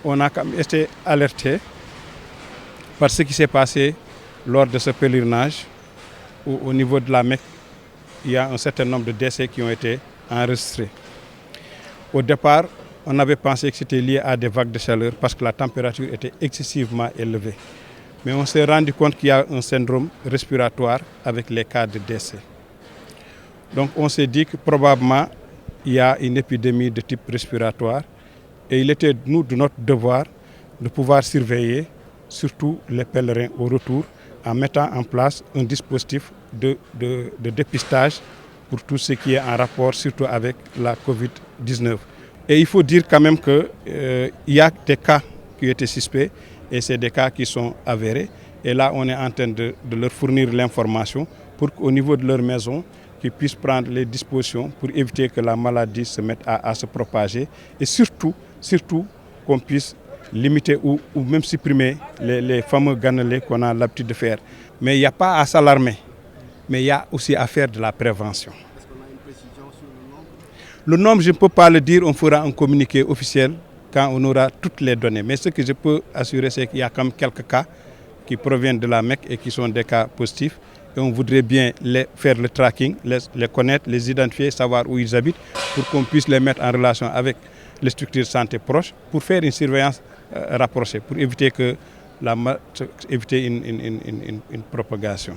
on a quand même été alerté par ce qui s'est passé lors de ce pèlerinage où, au niveau de la Mecque, il y a un certain nombre de décès qui ont été enregistrés. Au départ, on avait pensé que c'était lié à des vagues de chaleur parce que la température était excessivement élevée. Mais on s'est rendu compte qu'il y a un syndrome respiratoire avec les cas de décès. Donc on s'est dit que probablement il y a une épidémie de type respiratoire et il était de notre devoir de pouvoir surveiller surtout les pèlerins au retour en mettant en place un dispositif de dépistage pour tout ce qui est en rapport surtout avec la Covid-19. Et il faut dire quand même qu'il y a des cas qui étaient suspects et c'est des cas qui sont avérés. Et là, on est en train de leur fournir l'information pour qu'au niveau de leur maison, qu'ils puissent prendre les dispositions pour éviter que la maladie se mette à se propager. Et surtout qu'on puisse limiter ou même supprimer les fameux ganelets qu'on a l'habitude de faire. Mais il n'y a pas à s'alarmer, mais il y a aussi à faire de la prévention. Est-ce qu'on a une précision sur le nombre? Le nombre, je ne peux pas le dire, on fera un communiqué officiel quand on aura toutes les données. Mais ce que je peux assurer, c'est qu'il y a quand même quelques cas qui proviennent de la Mecque et qui sont des cas positifs. Et on voudrait bien faire le tracking, les connaître, les identifier, savoir où ils habitent, pour qu'on puisse les mettre en relation avec les structures de santé proches, pour faire une surveillance rapprochée, pour éviter une propagation.